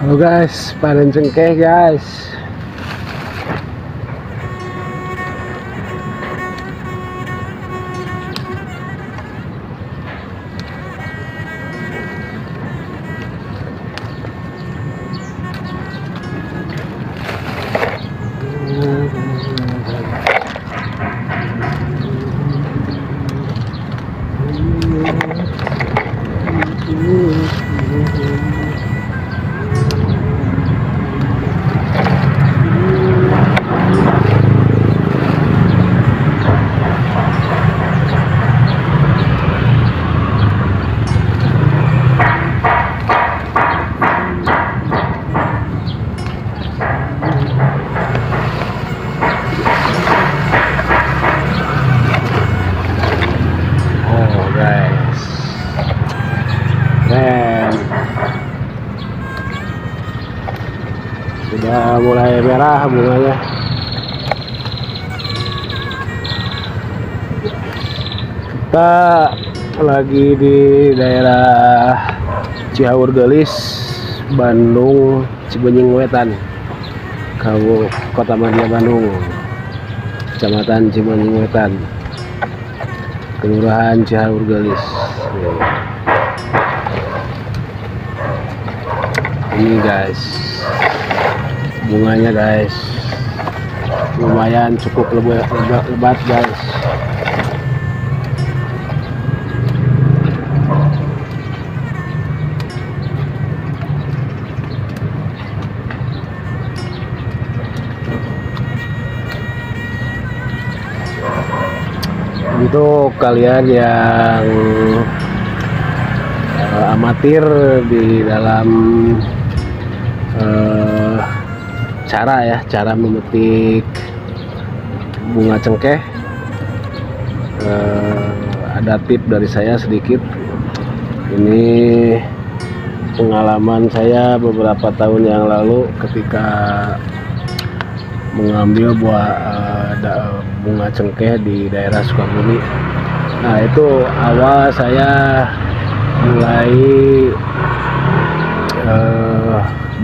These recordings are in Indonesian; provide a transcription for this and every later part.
Oh guys, panen cengkeh guys. Oh guys, keren. Sudah mulai merah bunganya. Kita lagi di daerah Cihaur Gelis, Bandung, Cibenying Wetan, Kota Madia Bandung, Kecamatan Cibenying Wetan, Kelurahan Cihaur Gelis. Ini guys, bunganya guys, lumayan cukup lebat guys. Untuk kalian yang amatir di dalam cara memetik bunga cengkeh, ada tip dari saya sedikit. Ini pengalaman saya beberapa tahun yang lalu ketika mengambil bunga cengkeh di daerah Sukabumi. Nah, itu awal saya mulai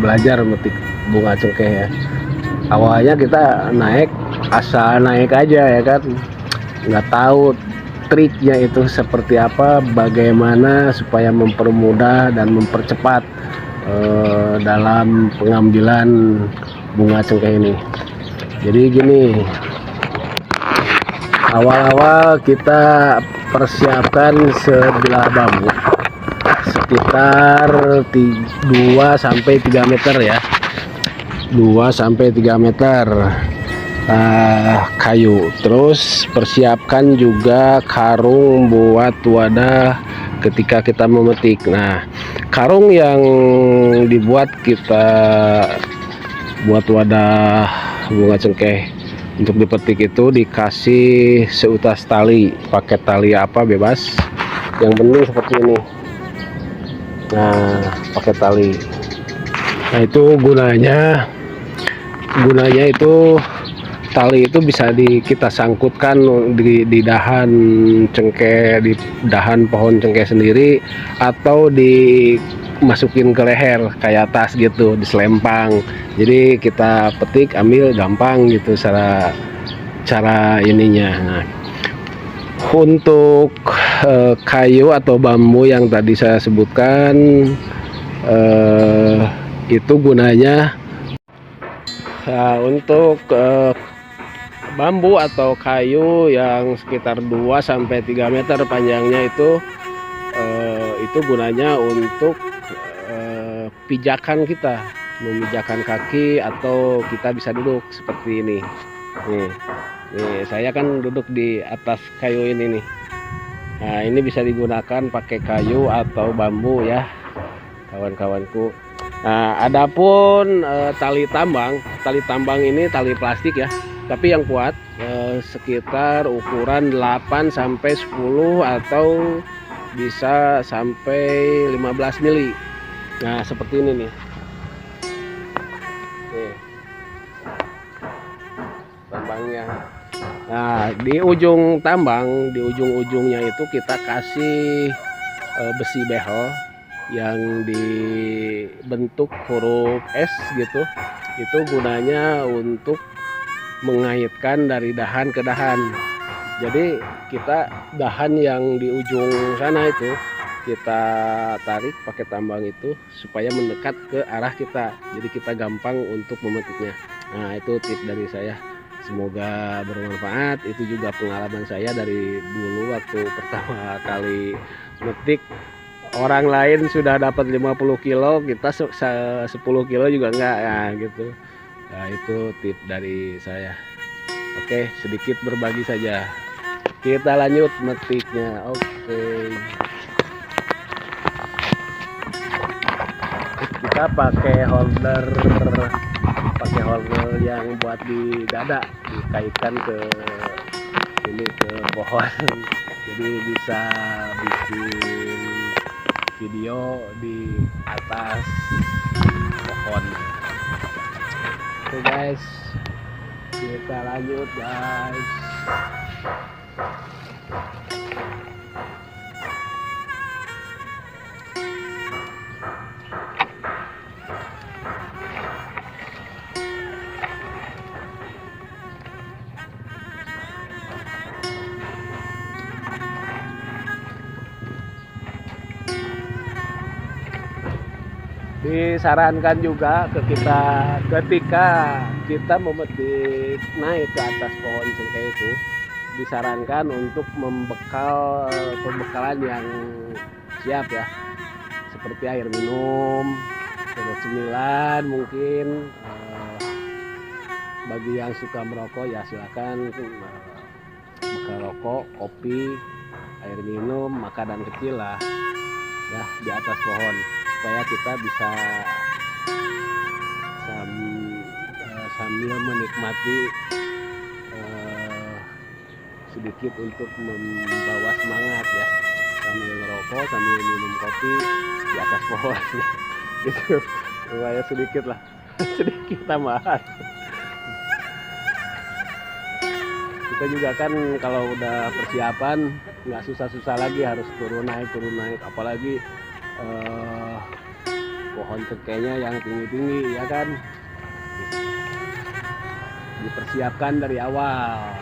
belajar memetik bunga cengkeh ya. Awalnya kita asal naik aja ya kan, nggak tahu triknya itu seperti apa, bagaimana supaya mempermudah dan mempercepat dalam pengambilan bunga cengkeh ini. Jadi gini, awal-awal kita persiapkan sebilah bambu sekitar 2-3 meter ya, 2-3 meter kayu. Terus persiapkan juga karung buat wadah ketika kita memetik. Nah, karung yang dibuat kita buat wadah bunga cengkeh untuk dipetik itu dikasih seutas tali, pakai tali apa bebas, yang penting seperti ini. Nah, pakai tali. Nah, itu gunanya itu tali itu bisa kita sangkutkan di dahan cengkeh, di dahan pohon cengkeh sendiri, atau dimasukin ke leher kayak tas gitu, diselempang. Jadi kita petik ambil gampang gitu cara ininya. Nah, untuk kayu atau bambu yang tadi saya sebutkan, itu gunanya untuk bambu atau kayu yang sekitar 2-3 meter panjangnya itu gunanya untuk pijakan kita, memijakan kaki, atau kita bisa duduk seperti ini. Nih, saya kan duduk di atas kayu ini nih. Nah, ini bisa digunakan pakai kayu atau bambu ya, kawan-kawanku. Nah, adapun tali tambang ini tali plastik ya, tapi yang kuat, sekitar ukuran 8-10 atau bisa sampai 15 mili. Nah, seperti ini nih. Tambangnya. Nah, di ujung-ujungnya itu kita kasih besi behel yang dibentuk huruf S gitu, itu gunanya untuk mengaitkan dari dahan ke dahan. Jadi kita dahan yang di ujung sana itu kita tarik pakai tambang itu supaya mendekat ke arah kita, jadi kita gampang untuk memetiknya. Nah, itu tip dari saya, semoga bermanfaat. Itu juga pengalaman saya dari dulu waktu pertama kali metik. Orang lain sudah dapat 50 kilo, kita 10 kilo juga enggak ya gitu. Nah, itu tip dari saya. Oke, sedikit berbagi saja. Kita lanjut metiknya. Oke. Kita pakai holder yang buat di dada, dikaitkan ke ini, ke pohon. Jadi bisa bikin video di atas pohon. Oke guys, kita lanjut guys. Disarankan juga ke kita ketika kita memetik naik ke atas pohon cengkeh itu, disarankan untuk membekal pembekalan yang siap ya, seperti air minum, terus cemilan mungkin. Bagi yang suka merokok ya silakan bekal rokok, kopi, air minum, makanan kecil lah ya di atas pohon, supaya kita bisa sambil menikmati sedikit untuk membawa semangat ya, sambil ngerokok, sambil minum kopi di atas pohon. Itu lumayan sedikit lah, sedikit tambahan. Kita juga kan kalau udah persiapan nggak susah-susah lagi harus turun naik, apalagi pohon cengkehnya yang tinggi-tinggi ya kan, dipersiapkan dari awal,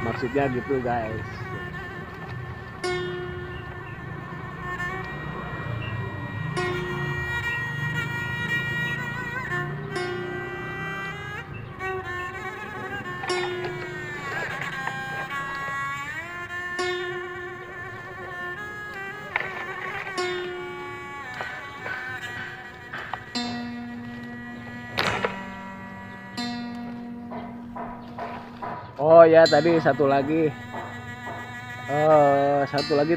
maksudnya gitu guys. Oh ya, tadi satu lagi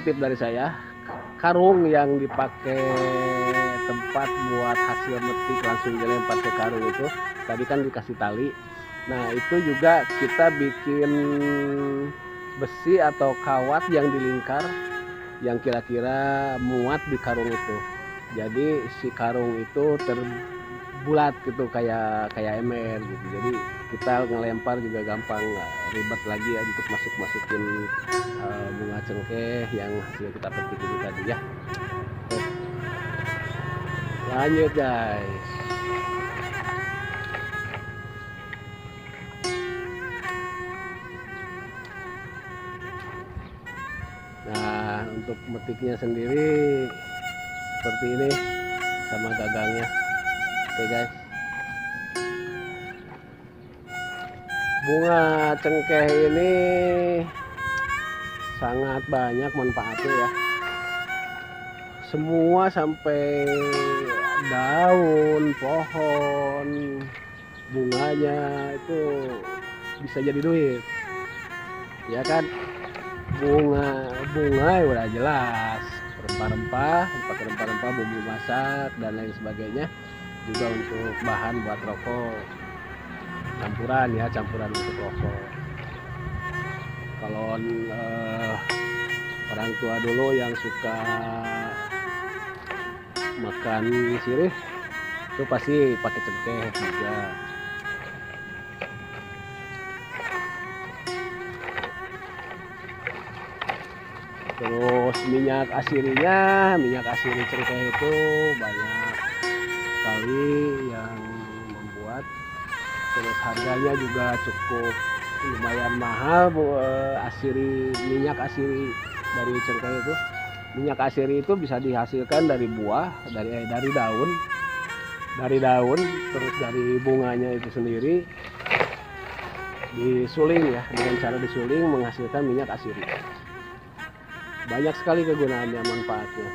tip dari saya, karung yang dipakai tempat buat hasil metik langsung dilempar ke karung itu, tadi kan dikasih tali. Nah, itu juga kita bikin besi atau kawat yang dilingkar, yang kira-kira muat di karung itu. Jadi si karung itu terbulat gitu, kayak ember gitu. Jadi kita ngelempar juga gampang, nggak ribet lagi ya untuk masukin bunga cengkeh yang hasil kita petik itu tadi ya. Lanjut guys. Nah, untuk metiknya sendiri seperti ini sama gagangnya. Oke guys, bunga cengkeh ini sangat banyak manfaatnya ya, semua sampai daun pohon, bunganya itu bisa jadi duit ya kan. Bunga udah jelas, rempah-rempah, pakai rempah-rempah, bumbu masak dan lain sebagainya, juga untuk bahan buat rokok, campuran untuk rokok. Kalau orang tua dulu yang suka makan sirih itu pasti pakai cengkeh juga. Oke Terus minyak asiri cengkeh itu banyak sekali yang membuat. Terus harganya juga cukup lumayan mahal minyak asiri dari cengkeh itu. Minyak asiri itu bisa dihasilkan dari buah, dari daun, terus dari bunganya itu sendiri disuling ya, dengan cara disuling menghasilkan minyak asiri. Banyak sekali kegunaannya, manfaatnya.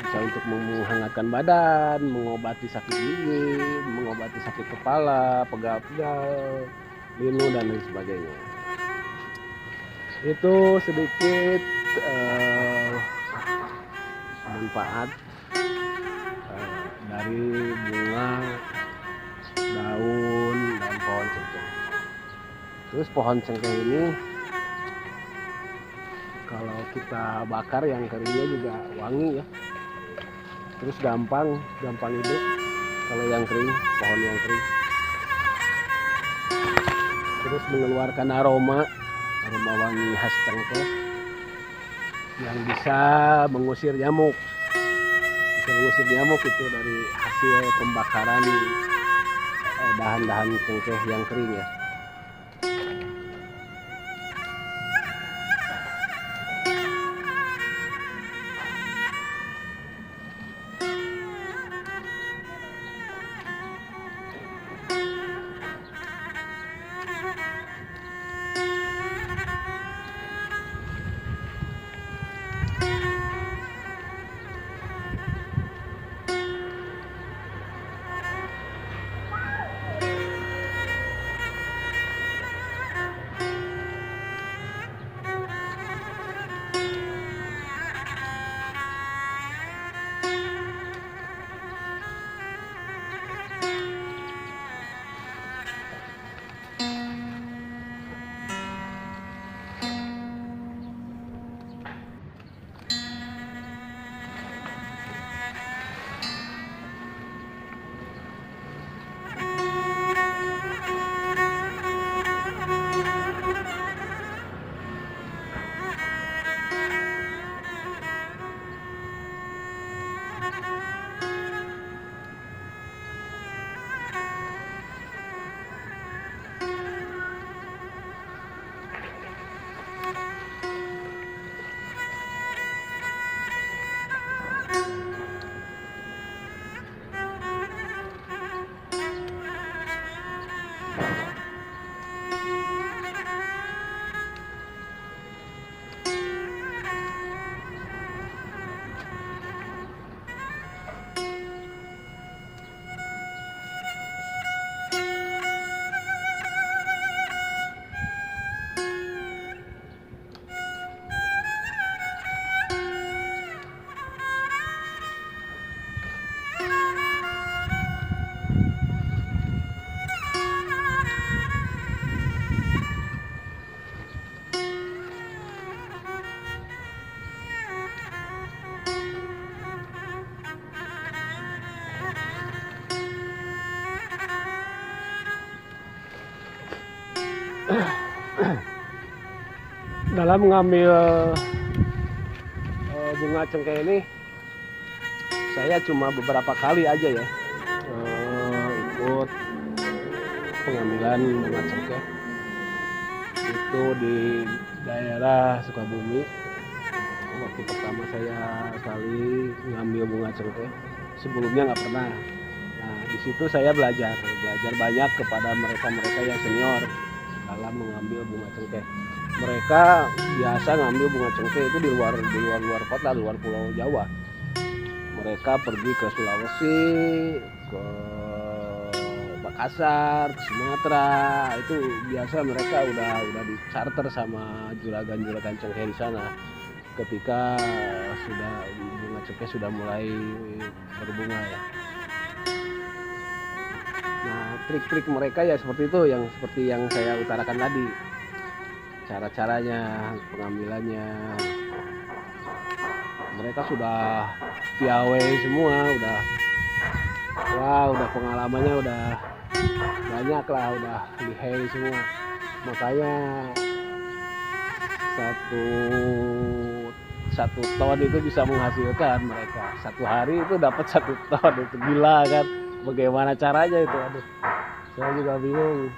Bisa untuk menghangatkan badan, mengobati sakit gigi, mengobati sakit kepala, pegal-pegal, linu dan lain sebagainya. Itu sedikit manfaat dari bunga, daun, dan pohon cengkeh. Terus pohon cengkeh ini kalau kita bakar yang keringnya juga wangi ya. Terus gampang hidup kalau yang kering, pohon yang kering. Terus mengeluarkan aroma wangi khas cengkeh yang bisa mengusir nyamuk. Itu dari hasil pembakaran dahan-dahan cengkeh yang kering ya. Dalam mengambil bunga cengkeh ini saya cuma beberapa kali aja ya ikut pengambilan bunga cengkeh itu di daerah Sukabumi. Waktu pertama saya kali mengambil bunga cengkeh, sebelumnya nggak pernah. Nah di situ saya belajar banyak kepada mereka yang senior dalam mengambil bunga cengkeh. Mereka biasa ngambil bunga cengkeh itu di luar kota, di luar Pulau Jawa. Mereka pergi ke Sulawesi, ke Makassar, ke Sumatera. Itu biasa mereka udah di-charter sama juragan cengkeh di sana. Ketika bunga cengkeh sudah mulai berbunga ya. Nah, trik-trik mereka ya seperti itu, seperti yang saya utarakan tadi. Cara-caranya, pengambilannya. Mereka sudah piawai semua, udah pengalamannya udah banyak lah, udah lihai semua. Makanya satu 1 ton itu bisa menghasilkan mereka. 1 hari itu dapat 1 ton, itu gila kan. Bagaimana caranya itu? Aduh, saya juga bingung.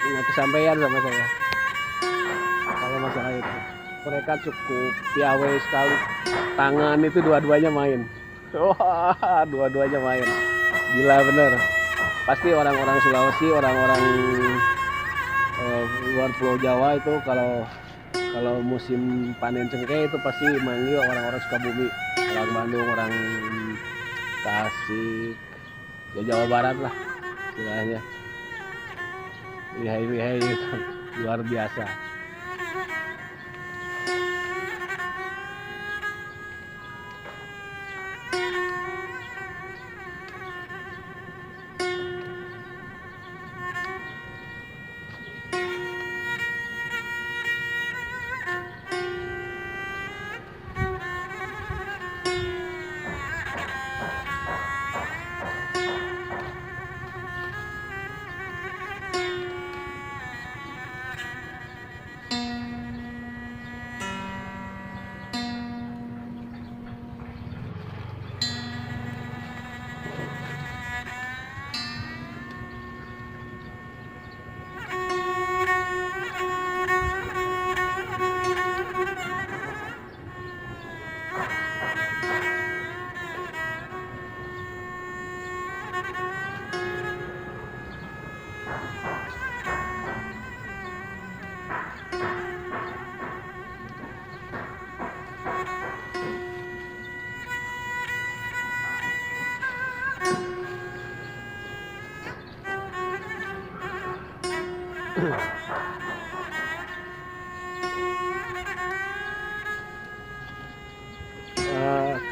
Nggak kesampaian sama saya kalau masalah itu. Mereka cukup piawai sekali. Tangan itu dua-duanya main. Wah, dua-duanya main. Gila bener. Pasti orang-orang Sulawesi, orang-orang luar Pulau Jawa itu kalau musim panen cengkeh itu pasti manggil orang-orang Sukabumi, orang Bandung, orang Tasik, ya Jawa Barat lah istilahnya. Lihai-lihai itu luar biasa.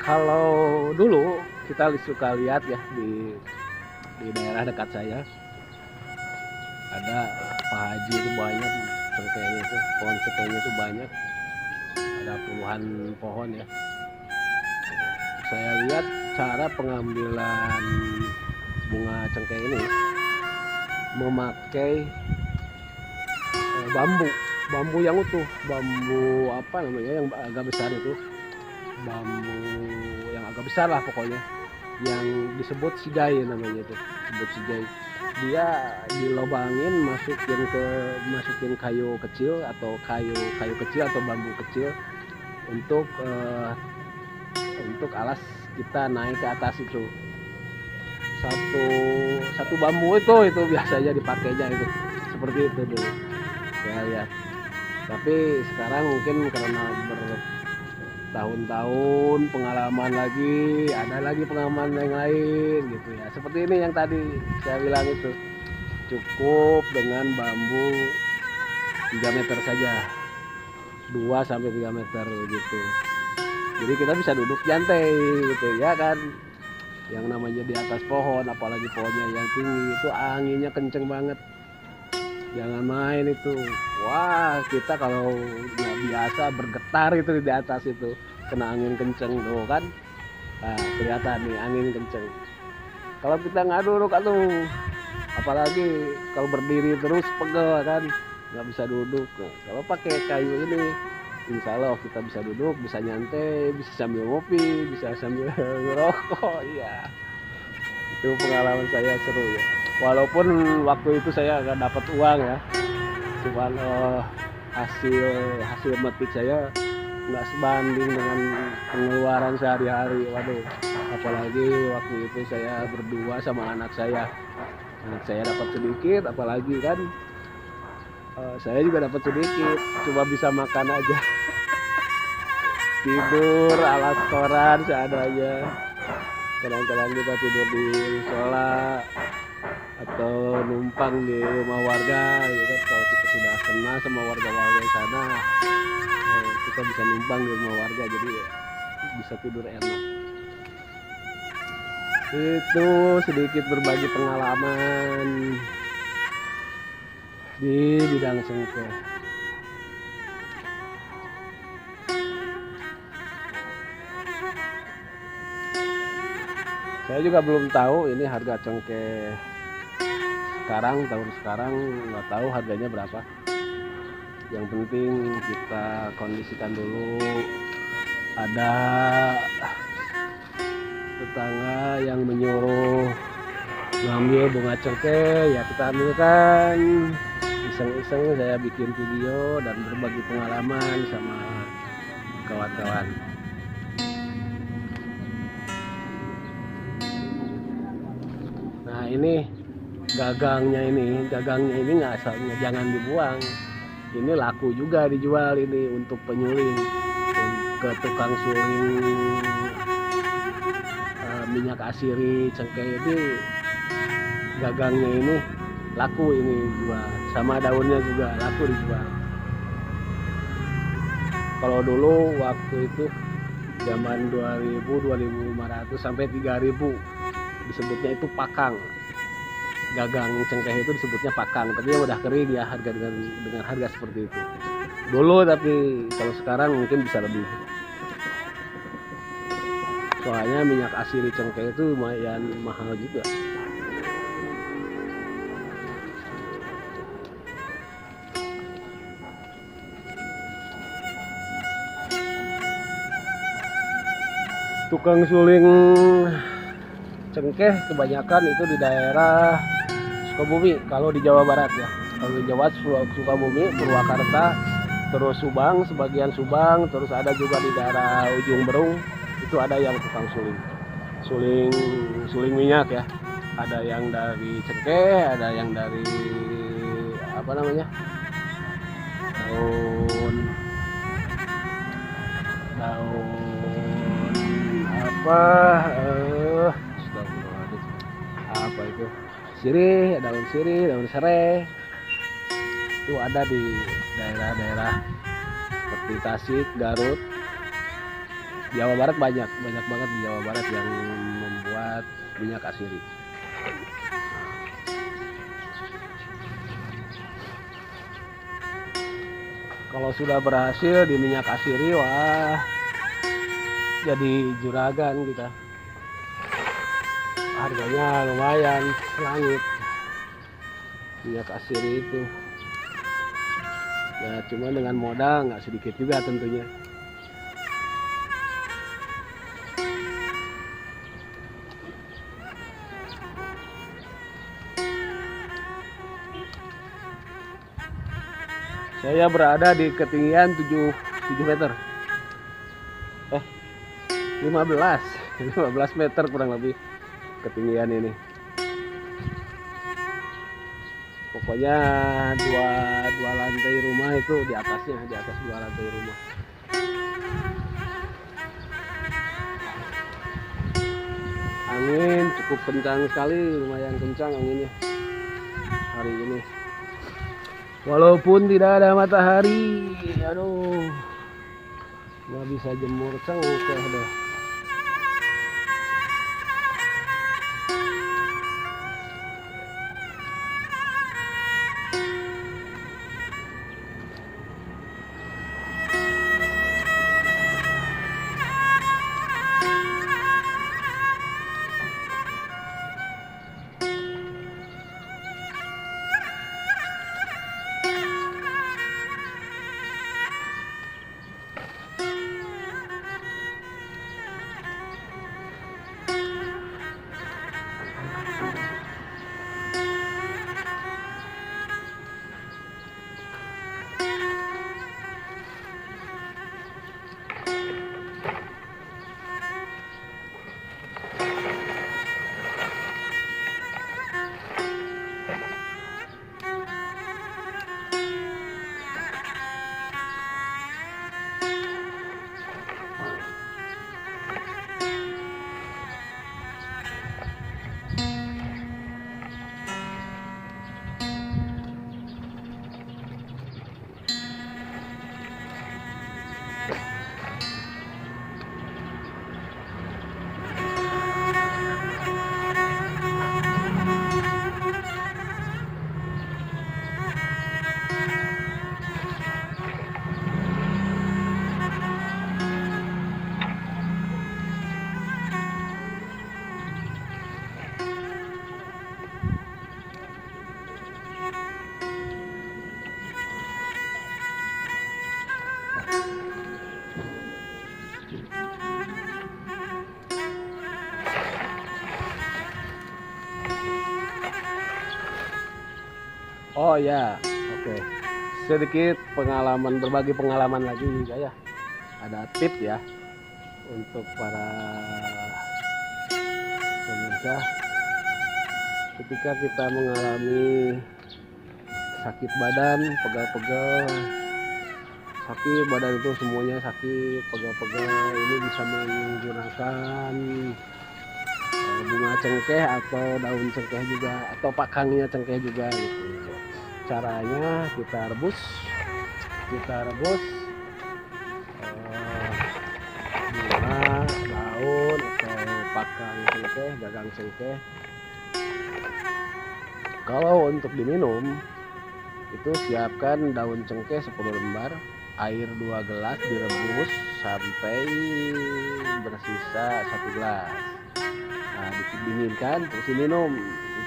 Kalau dulu kita suka lihat ya di daerah dekat saya ada Pak Haji itu banyak cengkehnya itu, pohon cengkehnya itu banyak, ada puluhan pohon ya. Saya lihat cara pengambilan bunga cengkeh ini memakai bambu yang utuh, bambu apa namanya yang agak besar itu, bambu yang agak besar lah pokoknya, yang disebut sidai namanya itu, disebut sidai. Dia dilobangin, masukin kayu kecil atau kayu kecil atau bambu kecil untuk alas kita naik ke atas itu. Satu bambu itu biasanya dipakainya itu seperti itu dulu saya lihat. Tapi sekarang mungkin karena bertahun-tahun pengalaman lagi, ada lagi pengalaman yang lain gitu ya. Seperti ini yang tadi saya bilang itu, cukup dengan bambu 3 meter saja, 2-3 meter gitu. Jadi kita bisa duduk nyantai gitu ya kan. Yang namanya di atas pohon, apalagi pohonnya yang tinggi itu anginnya kenceng banget, jangan main itu. Wah, kita kalau nggak biasa bergetar itu di atas itu, kena angin kenceng tuh kan. Nah, kelihatan nih angin kenceng. Kalau kita nggak duduk apalagi kalau berdiri terus pegel kan, nggak bisa duduk. Nah, kalau pakai kayu ini insya Allah kita bisa duduk, bisa nyantai, bisa sambil ngopi, bisa sambil ngerokok. Iya, itu pengalaman saya seru ya. Walaupun waktu itu saya nggak dapat uang ya, cuman hasil metik saya nggak sebanding dengan pengeluaran sehari-hari. Waduh, apalagi waktu itu saya berdua sama anak saya dapat sedikit, apalagi kan saya juga dapat sedikit, cuma bisa makan aja. Tidur alas koran seadanya. Kadang-kadang kita tidur di musola atau numpang di rumah warga gitu. Kalau kita sudah kenal sama warga-warga di sana, kita bisa numpang di rumah warga, jadi bisa tidur enak. Itu sedikit berbagi pengalaman di bidang cengkeh. Saya juga belum tahu ini harga cengkeh sekarang, tahun sekarang nggak tahu harganya berapa. Yang penting kita kondisikan dulu. Ada tetangga yang menyuruh ngambil bunga cengkeh, ya kita ambilkan. Iseng-iseng saya bikin video dan berbagi pengalaman sama kawan-kawan. Nah ini gagangnya ini nggak jangan dibuang. Ini laku juga dijual ini untuk penyuling, ke tukang suling minyak asiri cengkeh ini. Gagangnya ini laku ini dijual, sama daunnya juga laku dijual. Kalau dulu waktu itu zaman 2000, 2500 sampai 3000 disebutnya itu pakang. Gagang cengkeh itu disebutnya pakang, tapi yang udah kering ya harga dengan harga seperti itu dulu. Tapi kalau sekarang mungkin bisa lebih, soalnya minyak asiri cengkeh itu lumayan mahal juga. Tukang suling cengkeh kebanyakan itu di daerah Sukabumi kalau di Jawa Barat ya. Kalau di Jawa Sukabumi, Purwakarta, terus Subang, sebagian Subang, terus ada juga di daerah Ujung Berung itu ada yang tukang suling minyak ya. Ada yang dari cengkeh, ada yang dari apa namanya, daun apa itu, sirih, daun sirih, daun serai, itu ada di daerah-daerah seperti Tasik, Garut, Jawa Barat. Banyak banget di Jawa Barat yang membuat minyak asiri. Kalau sudah berhasil di minyak asiri, wah jadi juragan kita. Harganya lumayan langit minyak asiri itu ya, cuma dengan modal nggak sedikit juga tentunya. Saya berada di ketinggian 7 meter, 15 meter kurang lebih ketinggian ini. Pokoknya dua lantai rumah itu di atasnya, di atas 2 lantai rumah. Angin cukup kencang sekali, lumayan kencang anginnya hari ini. Walaupun tidak ada matahari, aduh, nggak bisa jemur cengkeh deh. Oh ya, oke. Sedikit pengalaman, berbagi pengalaman lagi juga ya. Ada tips ya untuk para pemirsa ketika kita mengalami sakit badan, pegal-pegal, sakit badan itu semuanya sakit, pegal-pegal, ini bisa menggunakan bunga cengkeh atau daun cengkeh juga atau pakangnya cengkeh juga gitu. Caranya kita rebus bunga, daun atau pakang cengkeh, gagang cengkeh. Kalau untuk diminum itu siapkan daun cengkeh 10 lembar, air 2 gelas, direbus sampai bersisa 1 gelas. Nah, didinginkan terus diminum.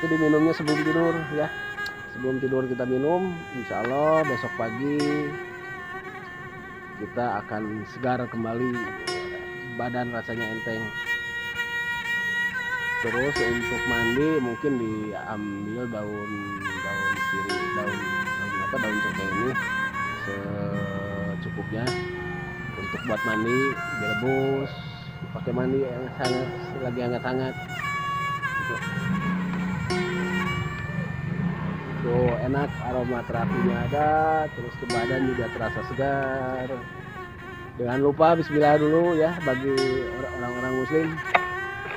Itu diminumnya sebelum tidur ya. Sebelum tidur kita minum, insya Allah besok pagi kita akan segar kembali, badan rasanya enteng. Terus untuk mandi mungkin diambil daun sirih, daun cengkeh ini secukupnya. Untuk buat mandi direbus, pakai mandi yang hangat, lagi hangat-hangat. Tuh enak, aroma terapinya ada, terus ke badan juga terasa segar. Jangan lupa bismillah dulu ya bagi orang-orang muslim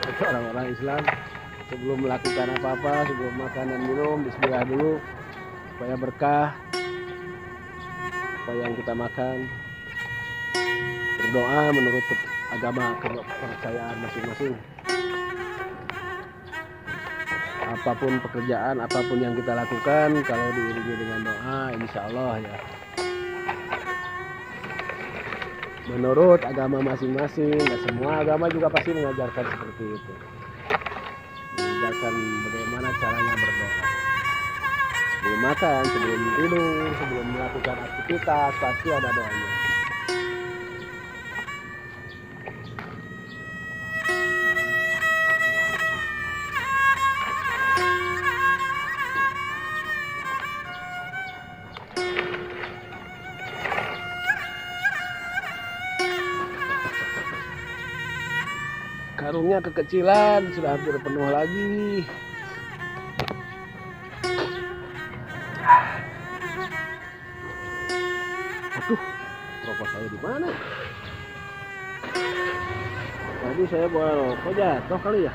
atau orang-orang Islam, sebelum melakukan apa-apa, sebelum makan dan minum, bismillah dulu supaya berkah apa yang kita makan. Berdoa menurut agama kepercayaan masing-masing. Apapun pekerjaan, apapun yang kita lakukan, kalau diiringi dengan doa, insya Allah ya. Menurut agama masing-masing, dan semua agama juga pasti mengajarkan seperti itu. Mengajarkan bagaimana caranya berdoa. Sebelum makan, sebelum tidur, sebelum melakukan aktivitas, pasti ada doanya. Karungnya kekecilan, sudah hampir penuh lagi. Aduh, rokok saya di mana? Tadi saya bawa rokok jatuh kali ya.